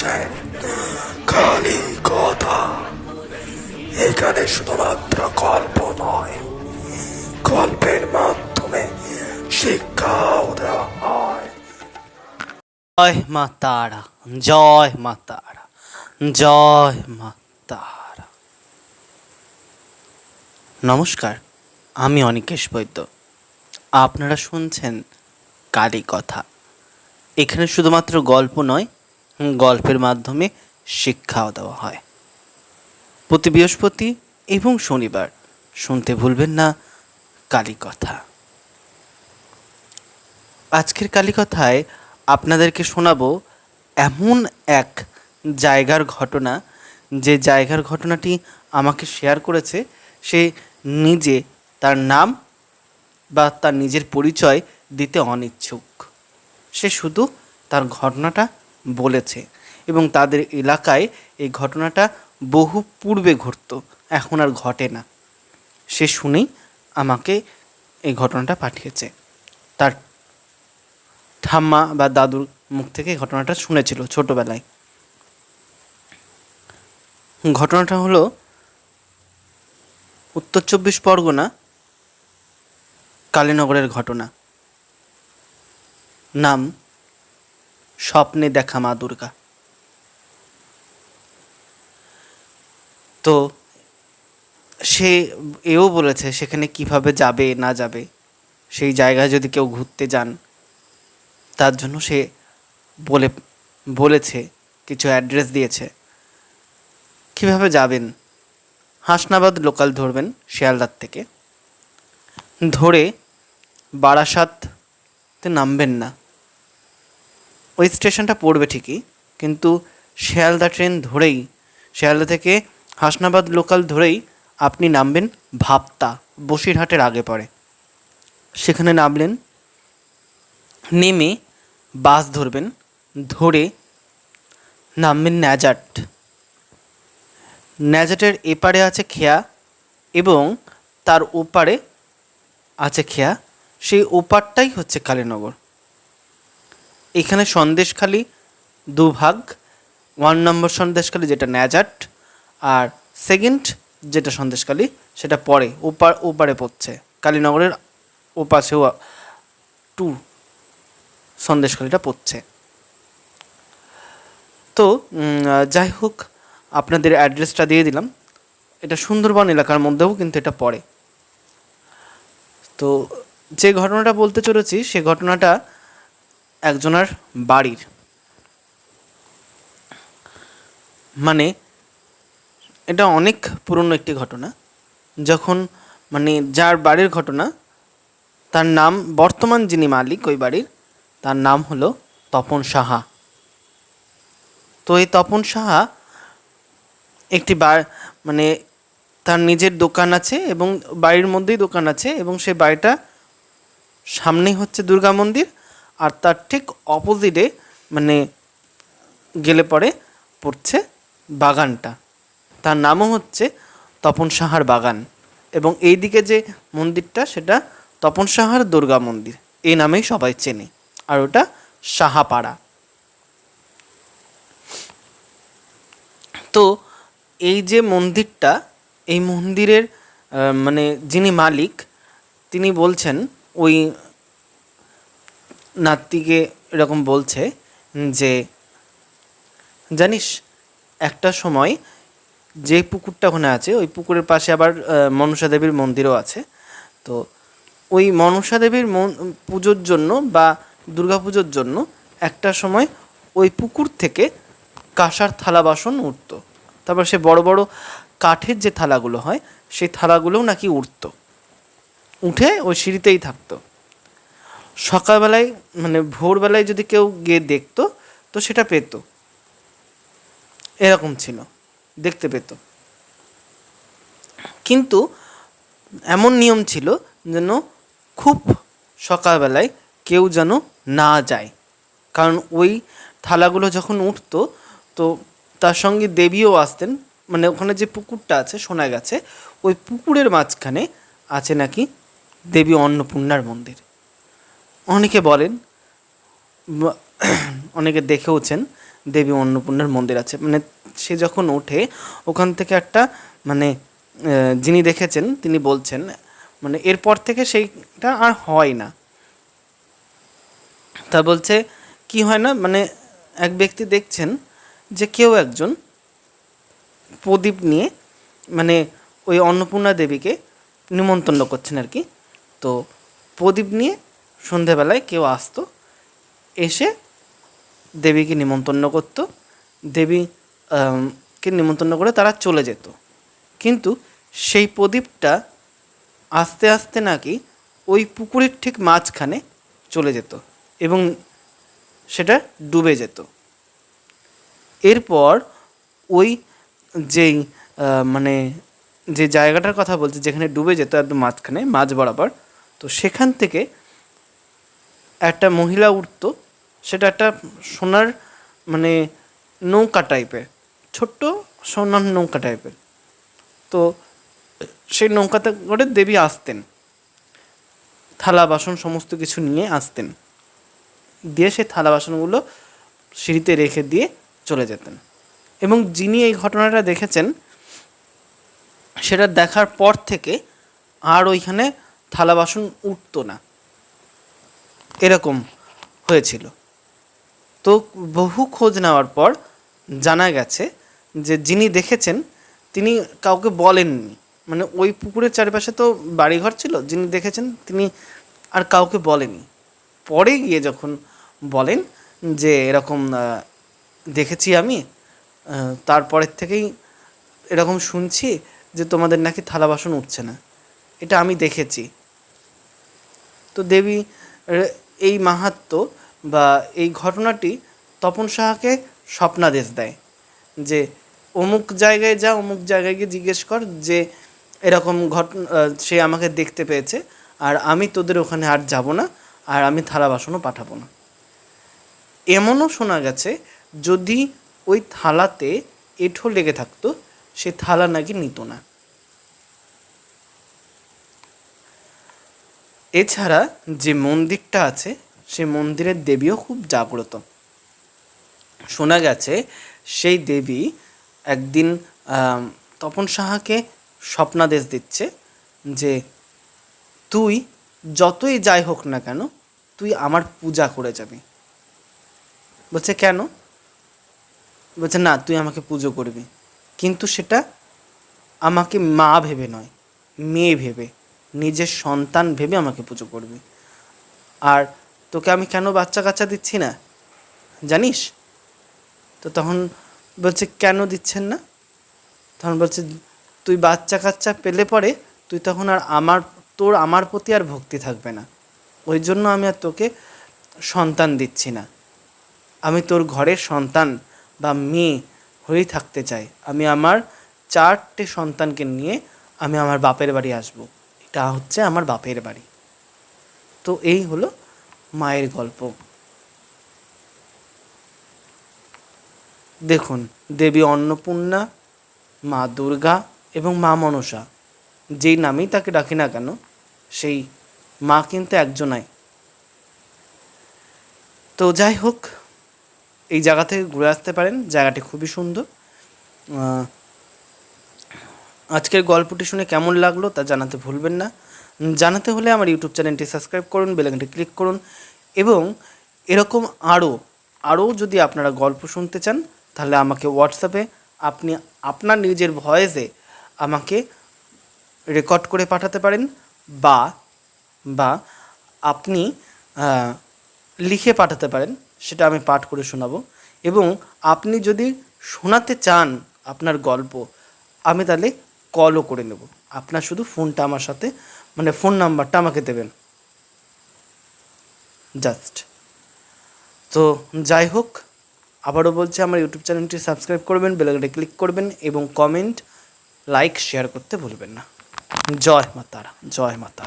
শুনছেন খালি কথা। এখানে শুধুমাত্র গল্প নয়, গল্পের মাধ্যমে শিক্ষাও দেওয়া হয়। জয় মা তারা, জয় মা তারা, জয় মা তারা। নমস্কার, আমি অনিকেশ বৈদ্য। আপনারা শুনছেন কালী কথা। এখানে শুধুমাত্র গল্প নয়, গল্পের মাধ্যমে শিক্ষাও দেওয়া হয়। প্রতি বৃহস্পতি এবং শনিবার শুনতে ভুলবেন না কালী কথা। আজকের কালী কথায় আপনাদেরকে শোনাবো এমন এক জায়গার ঘটনা, যে জায়গার ঘটনাটি আমাকে শেয়ার করেছে সে নিজে তার নাম বা তার নিজের পরিচয় দিতে অনিচ্ছুক। সে শুধু তার ঘটনাটা বলেছে এবং তাদের এলাকায় এই ঘটনাটা বহু পূর্বে ঘটত, এখন আর ঘটে না। সে শুনেই আমাকে এই ঘটনাটা পাঠিয়েছে। তার ঠাম্মা বা দাদুর মুখ থেকে ঘটনাটা শুনেছিল ছোটবেলায়। ঘটনাটা হলো উত্তর 24 পরগনা কালীনগরের ঘটনা। নাম স্বপ্নে দেখা মা দুর্গা। তো সে এও বলেছে সেখানে কিভাবে যাবে না যাবে, সেই জায়গায় যদি কেউ ঘুরতে যান তার জন্য সে বলেছে কিছু অ্যাড্রেস দিয়েছে। কিভাবে যাবেন? হাসনাবাদ লোকাল ধরবেন শিয়ালদার থেকে, ধরে বারাসাতে নামবেন না। ওই স্টেশনটা পড়বে ঠিকই, কিন্তু শিয়ালদা ট্রেন ধরেই, শিয়ালদা থেকে হাসনাবাদ লোকাল ধরেই আপনি নামবেন ভাবতা, বসিরহাটের আগে পড়ে। সেখানে নামলেন, নেমে বাস ধরবেন, ধরে নামবেন ন্যাজাট। ন্যাজাটের এপারে আছে খেয়া এবং তার ওপারে আছে খেয়া, সেই ওপারটাই হচ্ছে কালীনগর। এখানে সন্দেশখালি দুভাগ, 1 নম্বর সন্দেশখালি যেটা ন্যাজাট, আর সেকেন্ড যেটা সন্দেশখালি সেটা পরে ওপারে পড়ছে। কালীনগরের ওপাশেও 2 সন্দেশখালিটা পড়ছে। তো যাই হোক, আপনাদের অ্যাড্রেসটা দিয়ে দিলাম। এটা সুন্দরবন এলাকার মধ্যেও কিন্তু এটা পড়ে। তো যে ঘটনাটা বলতে চলেছি সে ঘটনাটা একজনের বাড়ির, মানে এটা অনেক পুরনো একটি ঘটনা। যখন যার বাড়ির ঘটনা, তার নাম, বর্তমান যিনি মালিক ওই বাড়ির, তার নাম হলো তপন সাহা। তো এই তপন সাহা একটি তার নিজের দোকান আছে এবং বাড়ির মধ্যেই দোকান আছে, এবং সেই বাড়িটা সামনেই হচ্ছে দুর্গা মন্দির, আর তার ঠিক অপোজিটে গেলে পরে পড়ছে বাগানটা। তার নামও হচ্ছে তপন সাহার বাগান, এবং এই দিকে যে মন্দিরটা সেটা তপন সাহার দুর্গা মন্দির, এই নামেই সবাই চেনে, আর ওটা সাহাপাড়া। তো এই যে মন্দিরটা, এই মন্দিরের যিনি মালিক তিনি বলছেন, ওই নাতিকে এরকম বলছে যে, জানিস একটা সময় যে পুকুরটা ওখানে আছে, ওই পুকুরের পাশে আবার মনসা দেবীর মন্দিরও আছে। তো ওই মনসা দেবীর পুজোর জন্য বা দুর্গা পুজোর জন্য একটা সময় ওই পুকুর থেকে কাঁসার থালা বাসন উঠত। তারপর সে বড় বড় কাঠের যে থালাগুলো হয় সেই থালাগুলোও নাকি উঠে ওই সিঁড়িতেই থাকতো। সকালবেলায় ভোরবেলায় যদি কেউ গিয়ে দেখতো তো সেটা পেত, এরকম ছিল, দেখতে পেত। কিন্তু এমন নিয়ম ছিল যেন খুব সকালবেলায় কেউ যেন না যায়, কারণ ওই থালাগুলো যখন উঠতো তো তার সঙ্গে দেবীও আসতেন। ওখানে যে পুকুরটা আছে, শোনা গেছে ওই পুকুরের মাঝখানে আছে নাকি দেবী অন্নপূর্ণার মন্দির। অনেকে বলেন, অনেকে দেখেওছেন দেবী অন্নপূর্ণার মন্দির আছে। মানে সে যখন ওঠে ওখান থেকে একটা মানে যিনি দেখেছেন তিনি বলছেন মানে এরপর থেকে সেইটা আর হয় না। তা বলছে কি হয় না, মানে এক ব্যক্তি দেখছেন যে কেউ একজন প্রদীপ নিয়ে মানে ওই অন্নপূর্ণা দেবীকে নিমন্ত্রণ করছেন আর কি। তো প্রদীপ নিয়ে সন্ধেবেলায় কেউ আসতো, এসে দেবীকে নিমন্ত্রণ করতো, দেবী কে নিমন্ত্রণ করে তারা চলে যেত। কিন্তু সেই প্রদীপটা আস্তে আস্তে নাকি ওই পুকুরের ঠিক মাঝখানে চলে যেত এবং সেটা ডুবে যেত। এরপর ওই যেই মানে যে জায়গাটার কথা বলছি যেখানে ডুবে যেত একদম মাঝখানে মাঝ বরাবর, তো সেখান থেকে একটা মহিলা উঠতো। সেটা একটা সোনার মানে নৌকা টাইপের, ছোট্ট সোনার নৌকা টাইপের। তো সেই নৌকাতে করে দেবী আসতেন, থালা বাসন সমস্ত কিছু নিয়ে আসতেন, দিয়ে সেই থালা বাসনগুলো সিঁড়িতে রেখে দিয়ে চলে যেতেন। এবং যিনি এই ঘটনাটা দেখেছেন সেটা দেখার পর থেকে আর ওইখানে থালা বাসন উঠতো না, এরকম হয়েছিল। তো বহু খোঁজ নেওয়ার পর জানা গেছে যে যিনি দেখেছেন তিনি কাউকে বলেননি, মানে ওই পুকুরের চারিপাশে তো বাড়িঘর ছিল, যিনি দেখেছেন তিনি আর কাউকে বলেনি। পরে গিয়ে যখন বলেন যে এরকম দেখেছি আমি, তারপরের থেকেই এরকম শুনছি যে তোমাদের নাকি থালা বাসন উঠছে না, এটা আমি দেখেছি। তো দেবী এই মাহাত্ম্য বা এই ঘটনাটি তপন সাহাকে স্বপ্নাদেশ দেয় যে অমুক জায়গায় যা, অমুক জায়গায় গিয়ে জিজ্ঞেস কর যে এরকম ঘটনা সে আমাকে দেখতে পেয়েছে, আর আমি তোদের ওখানে আর যাব না, আর আমি থালা বাসনও পাঠাবো না। এমনও শোনা গেছে যদি ওই থালাতে এঁঠো লেগে থাকতো সে থালা নাকি নিত না। এছাড়া যে মন্দিরটা আছে সে মন্দিরের দেবীও খুব জাগ্রত। শোনা গেছে সেই দেবী একদিন তপন সাহাকে স্বপ্নাদেশ দিচ্ছে যে তুই যতই যাই হোক না কেন তুই আমার পূজা করে যাবি। বলছে কেন? বলছে না, তুই আমাকে পুজো করবি, কিন্তু সেটা আমাকে মা ভেবে নয়, মেয়ে ভেবে, নিজের সন্তান ভেবে আমাকে পুজো করবি। আর তোকে আমি কেন বাচ্চা কাচ্চা দিচ্ছি না জানিস? তো তখন বলছে কেন দিচ্ছেন না? তখন বলছে তুই বাচ্চা কাচ্চা পেলে পরে তুই তখন আর তোর আমার প্রতি আর ভক্তি থাকবে না, ওই জন্য আমি আর তোকে সন্তান দিচ্ছি না। আমি তোর ঘরের সন্তান বা মেয়ে হয়েই থাকতে চাই। আমি আমার 4টে সন্তানকে নিয়ে আমি আমার বাপের বাড়ি আসব, এটা হচ্ছে আমার বাপের বাড়ি। তো এই হলো মায়ের গল্প। দেখুন, দেবী অন্নপূর্ণা, মা দুর্গা এবং মা মনসা যেই নামেই তাকে ডাকি না কেন সেই মা কিন্তু একজনাই। তো যাই হোক, এই জায়গা থেকে ঘুরে আসতে পারেন, জায়গাটি খুবই সুন্দর। আজকের গল্পটি শুনে কেমন লাগলো তা জানাতে ভুলবেন না। জানাতে হলে আমার ইউটিউব চ্যানেলটি সাবস্ক্রাইব করুন, বেল আইকনটি ক্লিক করুন, এবং এরকম আরও যদি আপনারা গল্প শুনতে চান তাহলে আমাকে হোয়াটসঅ্যাপে আপনি আপনার নিজের ভয়েসে আমাকে রেকর্ড করে পাঠাতে পারেন, বা আপনি লিখে পাঠাতে পারেন, সেটা আমি পাঠ করে শোনাবো। এবং আপনি যদি শোনাতে চান আপনার গল্প, আমি তাহলে কলও করে নেব। আপনার শুধু ফোনটা আমার সাথে মানে ফোন নাম্বারটা আমাকে দেবেন জাস্ট। তো যাই হোক, আবারও বলছি আমার ইউটিউব চ্যানেলটি সাবস্ক্রাইব করবেন, বেল আইকনে ক্লিক করবেন এবং কমেন্ট, লাইক, শেয়ার করতে ভুলবেন না। জয় মা তারা, জয় মা তারা।